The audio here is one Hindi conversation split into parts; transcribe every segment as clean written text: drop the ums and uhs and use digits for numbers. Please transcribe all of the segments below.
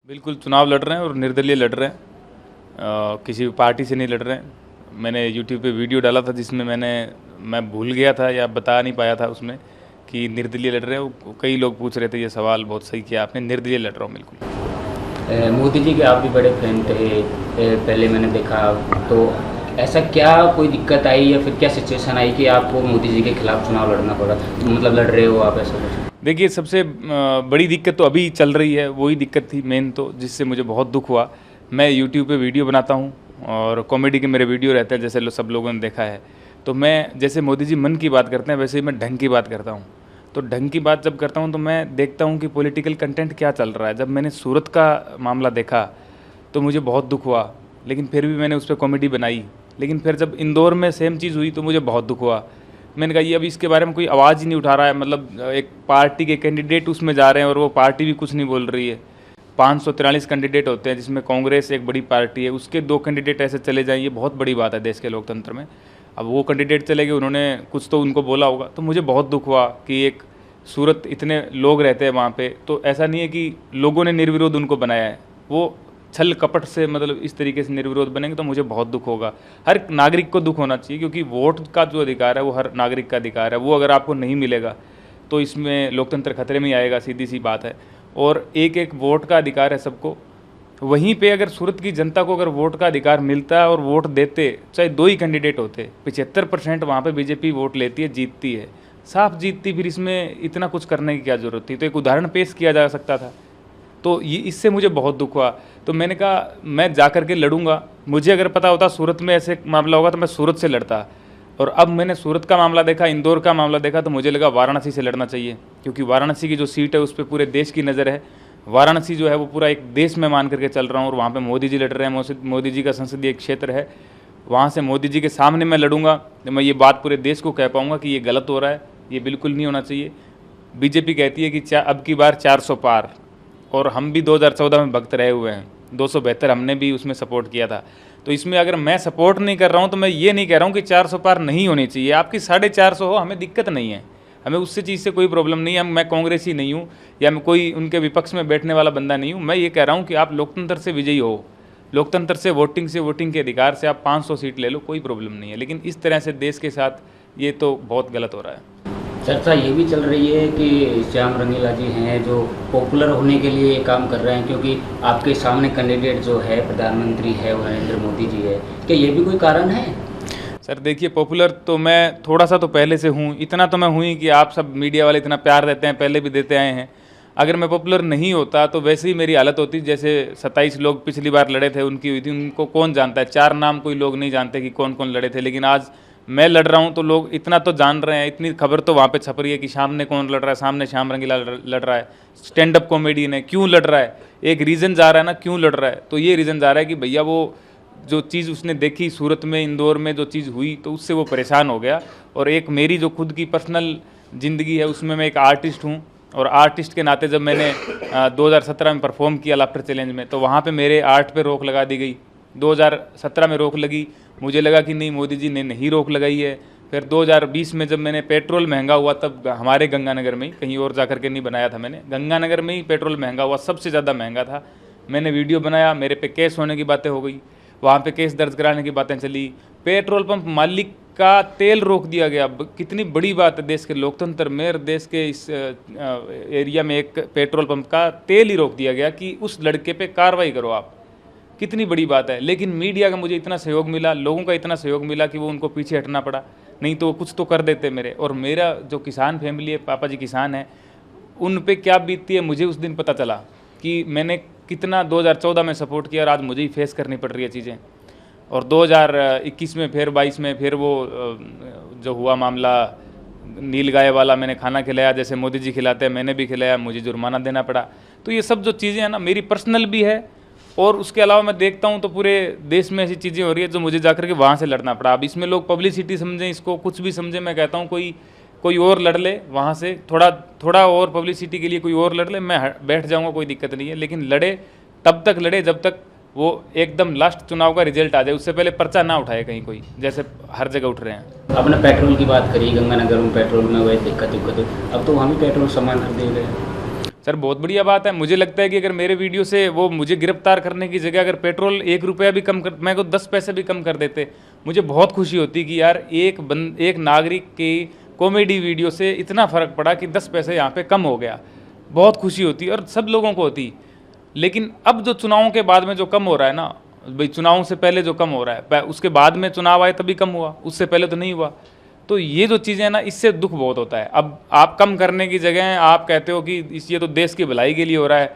बिल्कुल चुनाव लड़ रहे हैं और निर्दलीय लड़ रहे हैं। किसी भी पार्टी से नहीं लड़ रहे हैं। मैंने यूट्यूब पे वीडियो डाला था जिसमें मैं भूल गया था या बता नहीं पाया था उसमें कि निर्दलीय लड़ रहे हैं। कई लोग पूछ रहे थे, ये सवाल बहुत सही किया आपने, निर्दलीय लड़ रहा हूँ बिल्कुल। मोदी जी के आप भी बड़े फैन थे, पहले मैंने देखा। तो ऐसा क्या कोई दिक्कत आई या फिर क्या सिचुएशन आई कि आपको मोदी जी के खिलाफ चुनाव लड़ना पड़ा, मतलब लड़ रहे हो आप, ऐसा कुछ? देखिए, सबसे बड़ी दिक्कत तो अभी चल रही है, वही दिक्कत थी मेन, तो जिससे मुझे बहुत दुख हुआ। मैं यूट्यूब पे वीडियो बनाता हूँ और कॉमेडी के मेरे वीडियो रहते हैं, जैसे सब लोगों ने देखा है। तो मैं जैसे मोदी जी मन की बात करते हैं वैसे ही मैं ढंग की बात करता हूँ। तो ढंग की बात जब करता हूँ तो मैं देखता हूँ कि पॉलिटिकल कंटेंट क्या चल रहा है। जब मैंने सूरत का मामला देखा तो मुझे बहुत दुख हुआ, लेकिन फिर भी मैंने उस पर कॉमेडी बनाई। लेकिन फिर जब इंदौर में सेम चीज़ हुई तो मुझे बहुत दुख हुआ। मैंने कहा ये अभी इसके बारे में कोई आवाज़ ही नहीं उठा रहा है, मतलब एक पार्टी के कैंडिडेट उसमें जा रहे हैं और वो पार्टी भी कुछ नहीं बोल रही है। 543 कैंडिडेट होते हैं जिसमें कांग्रेस एक बड़ी पार्टी है, उसके 2 कैंडिडेट ऐसे चले जाएं, ये बहुत बड़ी बात है देश के लोकतंत्र में। अब वो कैंडिडेट चले गए, उन्होंने कुछ तो उनको बोला होगा, तो मुझे बहुत दुख हुआ कि एक सूरत इतने लोग रहते हैं वहाँ पे, तो ऐसा नहीं है कि लोगों ने निर्विरोध उनको बनाया है, वो छल कपट से मतलब इस तरीके से निर्विरोध बनेंगे तो मुझे बहुत दुख होगा। हर नागरिक को दुख होना चाहिए, क्योंकि वोट का जो अधिकार है वो हर नागरिक का अधिकार है, वो अगर आपको नहीं मिलेगा तो इसमें लोकतंत्र खतरे में ही आएगा, सीधी सी बात है। और एक एक वोट का अधिकार है सबको। वहीं पे अगर सूरत की जनता को अगर वोट का अधिकार मिलता है और वोट देते, चाहे 2 ही कैंडिडेट होते, 75% वहाँ पे बीजेपी वोट लेती है, जीतती है, साफ जीतती, फिर इसमें इतना कुछ करने की क्या ज़रूरत थी? तो एक उदाहरण पेश किया जा सकता था। तो ये इससे मुझे बहुत दुख हुआ। तो मैंने कहा मैं जा कर के लड़ूंगा। मुझे अगर पता होता सूरत में ऐसे मामला होगा तो मैं सूरत से लड़ता। और अब मैंने सूरत का मामला देखा, इंदौर का मामला देखा, तो मुझे लगा वाराणसी से लड़ना चाहिए, क्योंकि वाराणसी की जो सीट है उस पर पूरे देश की नज़र है। वाराणसी जो है वो पूरा एक देश में मान करके चल रहा हूँ और वहाँ पे मोदी जी लड़ रहे हैं। मोदी जी का संसदीय क्षेत्र है, वहाँ से मोदी जी के सामने मैं लड़ूंगा तो मैं ये बात पूरे देश को कह पाऊँगा कि ये गलत हो रहा है, ये बिल्कुल नहीं होना चाहिए। बीजेपी कहती है कि अब की बार 400 पार, और हम भी 2014 में भक्त रहे हुए हैं, 272 हमने भी उसमें सपोर्ट किया था। तो इसमें अगर मैं सपोर्ट नहीं कर रहा हूं तो मैं ये नहीं कह रहा हूं कि 400 पार नहीं होनी चाहिए, आपकी 450 हो, हमें दिक्कत नहीं है, हमें उससे चीज़ से कोई प्रॉब्लम नहीं है। मैं कांग्रेसी नहीं हूँ या मैं कोई उनके विपक्ष में बैठने वाला बंदा नहीं हूँ। मैं ये कह रहा हूँ कि आप लोकतंत्र से विजयी हो, लोकतंत्र से वोटिंग के अधिकार से आप 500 सीट ले लो, कोई प्रॉब्लम नहीं है। लेकिन इस तरह से देश के साथ ये तो बहुत गलत हो रहा है। चर्चा ये भी चल रही है कि श्याम रंगीला जी हैं जो पॉपुलर होने के लिए काम कर रहे हैं, क्योंकि आपके सामने कैंडिडेट जो है प्रधानमंत्री है वो नरेंद्र मोदी जी है। क्या ये भी कोई कारण है? सर देखिए, पॉपुलर तो मैं थोड़ा सा तो पहले से हूँ, इतना तो मैं हूँ ही कि आप सब मीडिया वाले इतना प्यार देते हैं, पहले भी देते आए हैं। अगर मैं पॉपुलर नहीं होता तो वैसे ही मेरी हालत होती, जैसे 27 लोग पिछली बार लड़े थे उनकी हुई थी। उनको कौन जानता है, 4 नाम कोई लोग नहीं जानते कि कौन कौन लड़े थे। लेकिन आज मैं लड़ रहा हूं तो लोग इतना तो जान रहे हैं, इतनी खबर तो वहाँ पे छप रही है कि सामने कौन लड़ रहा है, सामने श्याम रंगीला लड़ रहा है, स्टैंड अप कॉमेडियन है, क्यों लड़ रहा है, एक रीज़न जा रहा है ना क्यों लड़ रहा है। तो ये रीज़न जा रहा है कि भैया वो जो चीज़ उसने देखी सूरत में, इंदौर में जो चीज़ हुई, तो उससे वो परेशान हो गया। और एक मेरी जो खुद की पर्सनल ज़िंदगी है उसमें मैं एक आर्टिस्ट हूँ, और आर्टिस्ट के नाते जब मैंने 2017 में परफॉर्म किया लाफ्टर चैलेंज में, तो वहाँ पे मेरे आर्ट पे रोक लगा दी गई। 2017 में रोक लगी, मुझे लगा कि नहीं मोदी जी ने नहीं रोक लगाई है। फिर 2020 में जब मैंने पेट्रोल महंगा हुआ, तब हमारे गंगानगर में ही, कहीं और जा कर के नहीं बनाया था मैंने, गंगानगर में ही पेट्रोल महंगा हुआ, सबसे ज़्यादा महंगा था। मैंने वीडियो बनाया, मेरे पे केस होने की बातें हो गई, वहाँ पे केस दर्ज कराने की बातें चली। पेट्रोल पंप मालिक का तेल रोक दिया गया। कितनी बड़ी बात है देश के लोकतंत्र में, देश के इस एरिया में एक पेट्रोल पंप का तेल ही रोक दिया गया कि उस लड़के पे कार्रवाई करो आप। कितनी बड़ी बात है। लेकिन मीडिया का मुझे इतना सहयोग मिला, लोगों का इतना सहयोग मिला कि वो उनको पीछे हटना पड़ा, नहीं तो कुछ तो कर देते मेरे। और मेरा जो किसान फैमिली है, पापा जी किसान है, उन पे क्या बीतती है मुझे उस दिन पता चला कि मैंने कितना 2014 में सपोर्ट किया और आज मुझे ही फेस करनी पड़ रही है चीज़ें। और 2021 में फिर 22 में फिर वो जो हुआ मामला नील गाय वाला, मैंने खाना खिलाया जैसे मोदी जी खिलाते हैं, मैंने भी खिलाया, मुझे जुर्माना देना पड़ा। तो ये सब जो चीज़ें हैं ना, मेरी पर्सनल भी है, और उसके अलावा मैं देखता हूँ तो पूरे देश में ऐसी चीज़ें हो रही है जो मुझे जाकर के वहाँ से लड़ना पड़ा। अब इसमें लोग पब्लिसिटी समझें, इसको कुछ भी समझें, मैं कहता हूँ कोई और लड़ ले वहाँ से, थोड़ा और पब्लिसिटी के लिए कोई और लड़ ले, मैं बैठ जाऊँगा, कोई दिक्कत नहीं है। लेकिन लड़े तब तक लड़े जब तक वो एकदम लास्ट चुनाव का रिजल्ट आ जाए, उससे पहले पर्चा ना उठाए कहीं कोई, जैसे हर जगह उठ रहे हैं। आपने पेट्रोल की बात करी, गंगानगर में पेट्रोल में वही दिक्कत, अब तो वहाँ भी पेट्रोल सामान खरीदे गए। सर बहुत बढ़िया बात है। मुझे लगता है कि अगर मेरे वीडियो से वो मुझे गिरफ्तार करने की जगह अगर पेट्रोल 1 रुपया भी कम कर, मैं को 10 पैसे भी कम कर देते, मुझे बहुत खुशी होती कि यार एक नागरिक की कॉमेडी वीडियो से इतना फ़र्क पड़ा कि 10 पैसे यहाँ पे कम हो गया। बहुत खुशी होती और सब लोगों को होती। लेकिन अब जो चुनावों के बाद में जो कम हो रहा है ना भाई, चुनावों से पहले जो कम हो रहा है, उसके बाद में चुनाव आए तभी कम हुआ, उससे पहले तो नहीं हुआ। तो ये जो चीज़ें हैं ना, इससे दुख बहुत होता है। अब आप कम करने की जगह आप कहते हो कि ये तो देश की भलाई के लिए हो रहा है,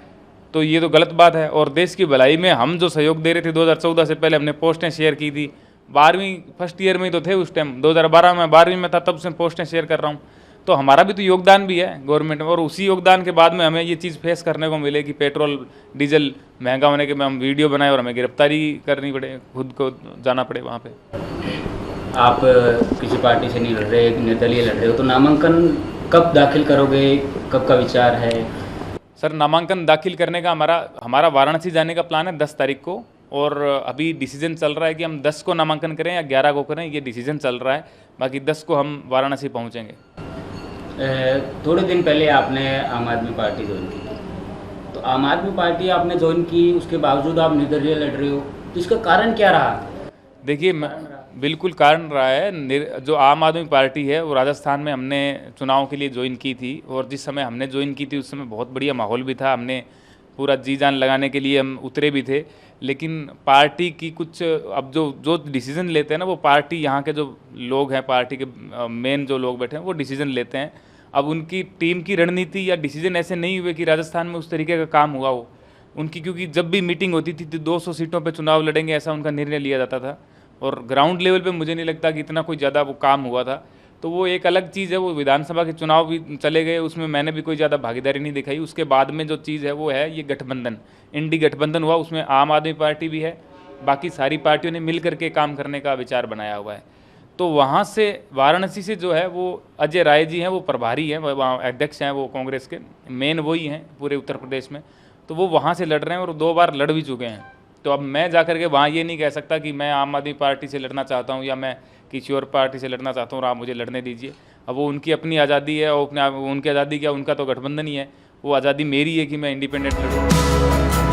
तो ये तो गलत बात है। और देश की भलाई में हम जो सहयोग दे रहे थे 2014 से पहले, हमने पोस्टें शेयर की थी, 12वीं फर्स्ट ईयर में ही तो थे उस टाइम, 2012 में 12वीं में था तब से पोस्टें शेयर कर रहा हूँ। तो हमारा भी तो योगदान भी है गवर्नमेंट में, और उसी योगदान के बाद में हमें ये चीज़ फेस करने को मिले कि पेट्रोल डीजल महंगा होने के में हम वीडियो बनाए और हमें गिरफ्तारी करनी पड़े, खुद को जाना पड़े वहाँ पे। आप किसी पार्टी से नहीं लड़ रहे, निर्दलीय लड़ रहे हो, तो नामांकन कब दाखिल करोगे, कब का विचार है? सर नामांकन दाखिल करने का हमारा वाराणसी जाने का प्लान है 10 तारीख को, और अभी डिसीजन चल रहा है कि हम 10 को नामांकन करें या 11 को करें, ये डिसीजन चल रहा है। बाकी 10 को हम वाराणसी पहुँचेंगे। थोड़े दिन पहले आपने आम आदमी पार्टी ज्वाइन की थी, तो आम आदमी पार्टी आपने ज्वाइन की, उसके बावजूद आप निर्दलीय लड़ रहे हो, तो इसका कारण क्या रहा? देखिए बिल्कुल कारण रहा है। जो आम आदमी पार्टी है वो राजस्थान में हमने चुनाव के लिए ज्वाइन की थी, और जिस समय हमने ज्वाइन की थी उस समय बहुत बढ़िया माहौल भी था, हमने पूरा जी जान लगाने के लिए हम उतरे भी थे। लेकिन पार्टी की कुछ अब जो डिसीज़न लेते हैं ना, वो पार्टी यहाँ के जो लोग हैं, पार्टी के मेन जो लोग बैठे हैं वो डिसीज़न लेते हैं। अब उनकी टीम की रणनीति या डिसीजन ऐसे नहीं हुए कि राजस्थान में उस तरीके का काम हुआ हो उनकी, क्योंकि जब भी मीटिंग होती थी तो 200 सीटों पे चुनाव लड़ेंगे ऐसा उनका निर्णय लिया जाता था, और ग्राउंड लेवल पे मुझे नहीं लगता कि इतना कोई ज़्यादा वो काम हुआ था। तो वो एक अलग चीज़ है। वो विधानसभा के चुनाव भी चले गए, उसमें मैंने भी कोई ज़्यादा भागीदारी नहीं दिखाई। उसके बाद में जो चीज़ है वो है ये गठबंधन, इंडी गठबंधन हुआ, उसमें आम आदमी पार्टी भी है, बाकी सारी पार्टियों ने मिल करके काम करने का विचार बनाया हुआ है। तो वहाँ से वाराणसी से जो है वो अजय राय जी हैं, वो प्रभारी हैं, वहाँ अध्यक्ष हैं, वो कांग्रेस के मेन वही हैं पूरे उत्तर प्रदेश में। तो वो वहाँ से लड़ रहे हैं और 2 बार लड़ भी चुके हैं। तो अब मैं जा कर के वहाँ ये नहीं कह सकता कि मैं आम आदमी पार्टी से लड़ना चाहता हूँ या मैं किसी और पार्टी से लड़ना चाहता हूँ और आप मुझे लड़ने दीजिए। अब वो उनकी अपनी आज़ादी है, और उनकी आज़ादी क्या, उनका तो गठबंधन ही है। वो आज़ादी मेरी है कि मैं इंडिपेंडेंट लड़ूँ।